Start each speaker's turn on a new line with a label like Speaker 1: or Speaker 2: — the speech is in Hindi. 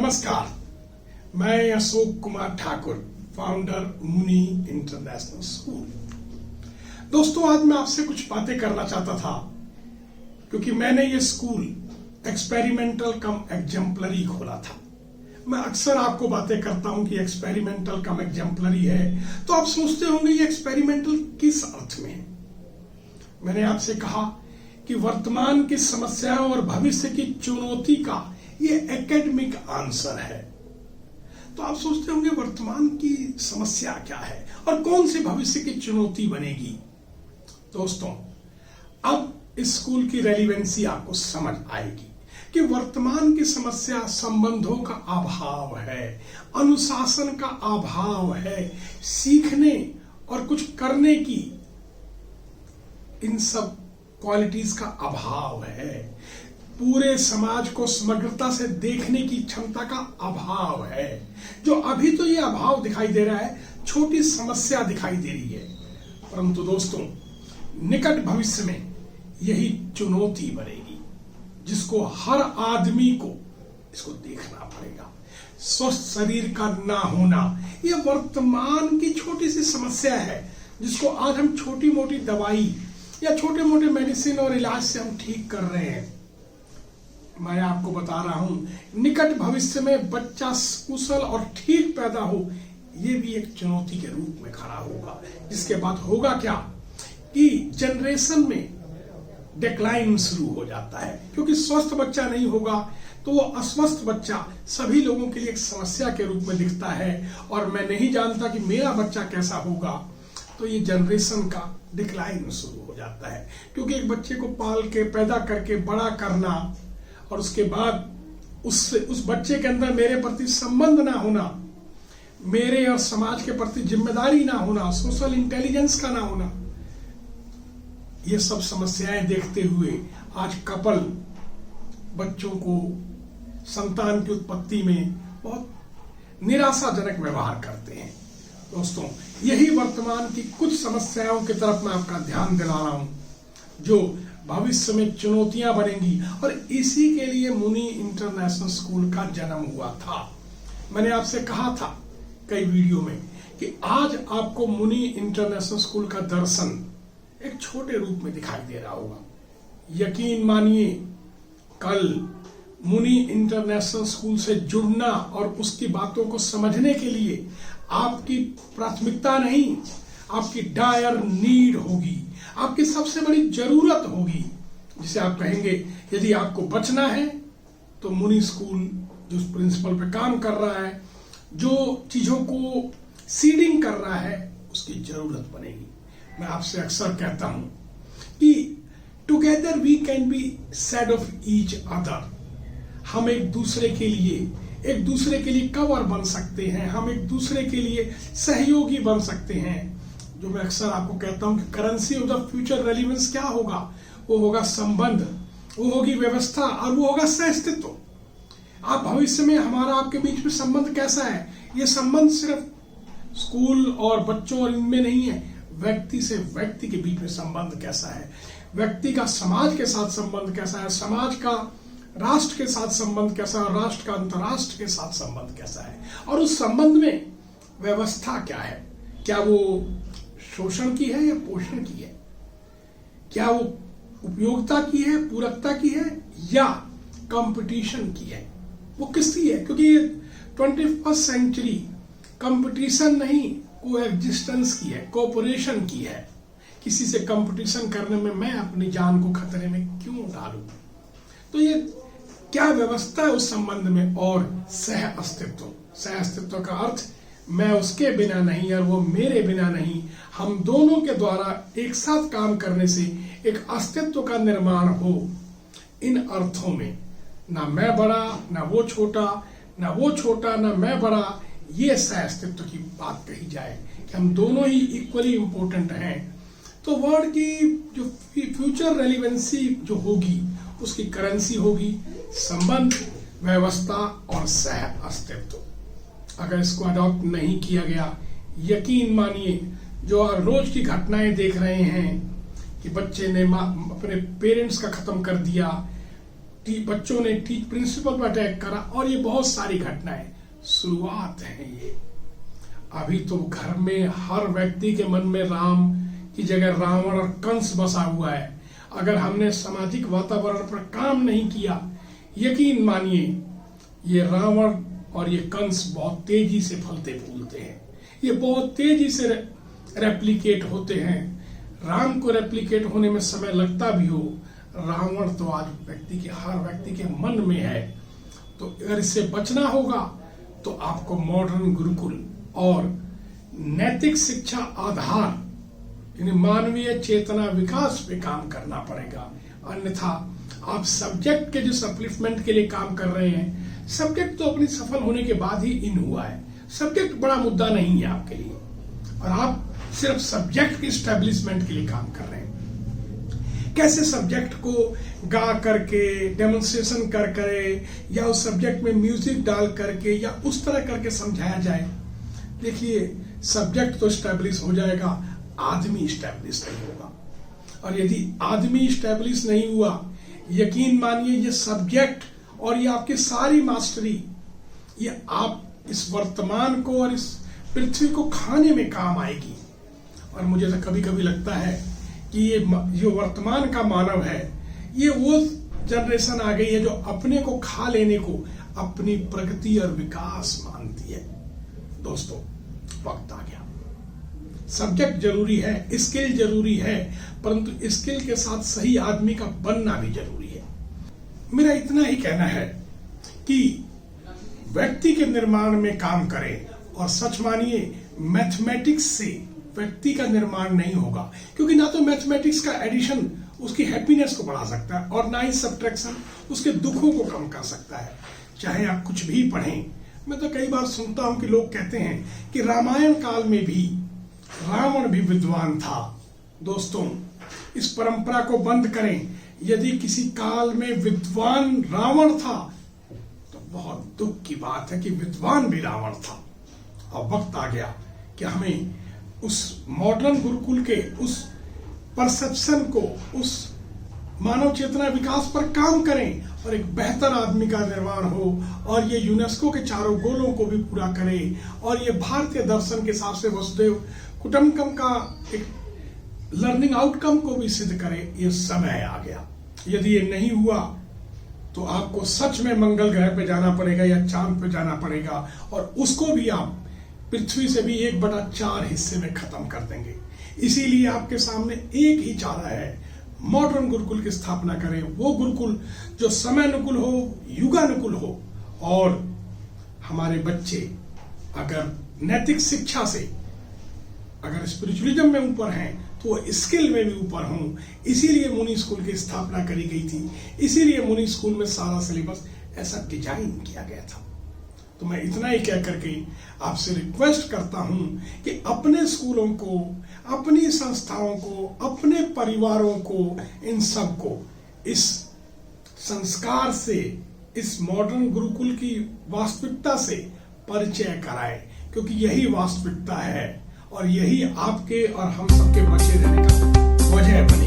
Speaker 1: नमस्कार, मैं अशोक कुमार ठाकुर, फाउंडर मुनि इंटरनेशनल स्कूल। दोस्तों, आज मैं आपसे कुछ बातें करना चाहता था क्योंकि मैंने ये स्कूल एक्सपेरिमेंटल कम एग्जाम्पलरी खोला था। मैं अक्सर आपको बातें करता हूं कि एक्सपेरिमेंटल कम एग्जाम्पलरी है, तो आप सोचते होंगे ये एक्सपेरिमेंटल किस अर्थ में है। मैंने आपसे कहा कि वर्तमान की समस्याओं और भविष्य की चुनौती का ये एकेडमिक आंसर है। तो आप सोचते होंगे वर्तमान की समस्या क्या है और कौन सी भविष्य की चुनौती बनेगी। दोस्तों, अब इस स्कूल की रेलिवेंसी आपको समझ आएगी कि वर्तमान की समस्या संबंधों का अभाव है, अनुशासन का अभाव है, सीखने और कुछ करने की इन सब क्वालिटीज का अभाव है, पूरे समाज को समग्रता से देखने की क्षमता का अभाव है। जो अभी तो ये अभाव दिखाई दे रहा है, छोटी समस्या दिखाई दे रही है, परंतु दोस्तों निकट भविष्य में यही चुनौती बनेगी जिसको हर आदमी को इसको देखना पड़ेगा। स्वस्थ शरीर का ना होना यह वर्तमान की छोटी सी समस्या है जिसको आज हम छोटी मोटी दवाई या छोटे मोटे मेडिसिन और इलाज से हम ठीक कर रहे हैं। मैं आपको बता रहा हूं, निकट भविष्य में बच्चा कुशल और ठीक पैदा हो, ये भी एक चुनौती के रूप में खड़ा होगा। जिसके बाद होगा क्या कि जनरेशन में डिक्लाइन शुरू हो जाता है, क्योंकि स्वस्थ बच्चा नहीं होगा तो वो अस्वस्थ बच्चा सभी लोगों के लिए एक समस्या के रूप में दिखता है। और मैं नहीं जानता कि मेरा बच्चा कैसा होगा, तो ये जनरेशन का डिक्लाइन शुरू हो जाता है। क्योंकि एक बच्चे को पाल के पैदा करके बड़ा करना और उसके बाद उस बच्चे के अंदर मेरे प्रति संबंध ना होना, मेरे और समाज के प्रति जिम्मेदारी ना होना, सोशल इंटेलिजेंस का ना होना, ये सब समस्याएं देखते हुए आज कपल बच्चों को संतान की उत्पत्ति में बहुत निराशाजनक व्यवहार करते हैं। दोस्तों, यही वर्तमान की कुछ समस्याओं की तरफ मैं आपका ध्यान दिला रहा हूं जो भविष्य में चुनौतियां बनेंगी, और इसी के लिए मुनि इंटरनेशनल स्कूल का जन्म हुआ था। मैंने आपसे कहा था कई वीडियो में कि आज आपको मुनि इंटरनेशनल स्कूल का दर्शन एक छोटे रूप में दिखाई दे रहा होगा। यकीन मानिए, कल मुनि इंटरनेशनल स्कूल से जुड़ना और उसकी बातों को समझने के लिए आपकी प्राथमिकता नहीं, आपकी डायर नीड होगी, आपकी सबसे बड़ी जरूरत होगी, जिसे आप कहेंगे यदि आपको बचना है तो मुनि स्कूल जो प्रिंसिपल पे काम कर रहा है, जो चीजों को सीडिंग कर रहा है, उसकी जरूरत बनेगी। मैं आपसे अक्सर कहता हूं कि together we can be said of each other. हम एक दूसरे के लिए कवर बन सकते हैं, हम एक दूसरे के लिए सहयोगी बन सकते हैं। जो मैं अक्सर आपको कहता हूं कि currency of the future relevance क्या होगा, वो होगा संबंध, वो होगी व्यवस्था और वो होगा सहअस्तित्व। आप भविष्य में हमारा आपके बीच में संबंध कैसा है, ये संबंध सिर्फ स्कूल और बच्चों और इनमें नहीं है, व्यक्ति से व्यक्ति के बीच में संबंध कैसा है, व्यक्ति का समाज के साथ संबंध कैसा है, समाज का राष्ट्र के साथ संबंध कैसा है, राष्ट्र का अंतरराष्ट्र के साथ संबंध कैसा है, और उस संबंध में व्यवस्था क्या है। क्या वो शोषण की है या पोषण की है, क्या वो उपयोगिता की है, पूरकता की है, या कंपटीशन की है, वो किसकी है। क्योंकि ये 21st सेंचुरी कंपटीशन नहीं, कोएग्जिस्टेंस की है, कोऑपरेशन की है। किसी से कंपटीशन करने में मैं अपनी जान को खतरे में क्यों डालूं। तो ये क्या व्यवस्था है उस संबंध में, और सह अस्तित्व का अर्थ मैं उसके बिना नहीं और वो मेरे बिना नहीं, हम दोनों के द्वारा एक साथ काम करने से एक अस्तित्व का निर्माण हो। इन अर्थों में ना मैं बड़ा ना वो छोटा, ना वो छोटा ना मैं बड़ा, ये सह अस्तित्व की बात कही जाए कि हम दोनों ही इक्वली इंपॉर्टेंट हैं। तो वर्ड की जो फ्यूचर रेलिवेंसी जो होगी, उसकी करेंसी होगी संबंध, व्यवस्था और सह अस्तित्व। अगर इसको अडॉप्ट नहीं किया गया, यकीन मानिए जो रोज की घटनाएं देख रहे हैं कि बच्चे ने अपने पेरेंट्स का खत्म कर दिया, बच्चों ने प्रिंसिपल पर अटैक करा, और ये बहुत सारी घटनाएं शुरुआत है ये। अभी तो घर में हर व्यक्ति के मन में राम की जगह रावण और कंस बसा हुआ है। अगर हमने सामाजिक वातावरण पर काम नहीं किया, यकीन मानिए ये रावण और ये कंस बहुत तेजी से फलते फूलते हैं, ये बहुत तेजी से रेप्लिकेट होते हैं। राम को रेप्लिकेट होने में समय लगता भी हो, रावण तो आज हर व्यक्ति के मन में है। तो अगर इससे बचना होगा तो आपको मॉडर्न गुरुकुल और नैतिक शिक्षा आधार यानी मानवीय चेतना विकास पे काम करना पड़ेगा। अन्यथा आप सब्जेक्ट के जो अपलिफ्टमेंट के लिए काम कर रहे हैं, सब्जेक्ट तो अपनी सफल होने के बाद ही इन हुआ है। सब्जेक्ट बड़ा मुद्दा नहीं है आपके लिए, और आप सिर्फ सब्जेक्ट के स्टैब्लिशमेंट के लिए काम कर रहे हैं। कैसे सब्जेक्ट को गा करके, डेमोन्स्ट्रेशन कर या उस सब्जेक्ट में म्यूजिक डाल करके या उस तरह करके समझाया जाए। देखिए, सब्जेक्ट तो स्टैब्लिश हो जाएगा, आदमी स्टैब्लिश नहीं होगा। और यदि आदमी स्टैब्लिश नहीं हुआ, यकीन मानिए ये सब्जेक्ट और ये आपकी सारी मास्टरी, ये आप इस वर्तमान को और इस पृथ्वी को खाने में काम आएगी। और मुझे तो कभी कभी लगता है कि ये जो वर्तमान का मानव है, ये वो जनरेशन आ गई है जो अपने को खा लेने को अपनी प्रगति और विकास मानती है। दोस्तों, वक्त आ गया। सब्जेक्ट जरूरी है, स्किल जरूरी है, परंतु स्किल के साथ सही आदमी का बनना भी जरूरी है। मेरा इतना ही कहना है कि व्यक्ति के निर्माण में काम करें। और सच मानिए, मैथमेटिक्स से व्यक्ति का निर्माण नहीं होगा, क्योंकि ना तो मैथमेटिक्स का एडिशन उसकी हैप्पीनेस को बढ़ा सकता है और ना ही सब्ट्रैक्शन उसके दुखों को कम कर सकता है। चाहे आप कुछ भी पढ़ें, मैं तो कई बार सुनता हूं कि लोग कहते हैं कि रामायण काल में भी रावण भी विद्वान था। दोस्तों, इस परंपरा को बंद करें। यदि किसी काल में विद्वान रावण था तो बहुत दुख की बात है कि विद्वान भी रावण था। और वक्त आ गया कि हमें उस मॉडर्न गुरुकुल के उस परसेप्शन को, उस मानव चेतना विकास पर काम करें और एक बेहतर आदमी का निर्माण हो, और ये यूनेस्को के चारों गोलों को भी पूरा करे, और ये भारतीय दर्शन के हिसाब से वसुदेव कुटुंबकम का एक लर्निंग आउटकम को भी सिद्ध करे। ये समय आ गया। यदि ये नहीं हुआ तो आपको सच में मंगल ग्रह पे जाना पड़ेगा या चांद पे जाना पड़ेगा, और उसको भी आप पृथ्वी से भी 1/4 हिस्से में खत्म कर देंगे। इसीलिए आपके सामने एक ही चारा है, मॉडर्न गुरुकुल की स्थापना करें। वो गुरुकुल जो समयानुकूल हो, युगानुकूल हो, और हमारे बच्चे अगर नैतिक शिक्षा से, अगर स्पिरिचुअलिज्म में ऊपर हैं, तो वो स्किल में भी ऊपर हों। इसीलिए मुनि स्कूल की स्थापना करी गई थी, इसीलिए मुनि स्कूल में सारा सिलेबस ऐसा डिजाइन किया गया था। तो मैं इतना ही कह करके आपसे रिक्वेस्ट करता हूं कि अपने स्कूलों को, अपनी संस्थाओं को, अपने परिवारों को, इन सब को इस संस्कार से, इस मॉडर्न गुरुकुल की वास्तविकता से परिचय कराएं, क्योंकि यही वास्तविकता है और यही आपके और हम सबके बचे रहने का वजह बने।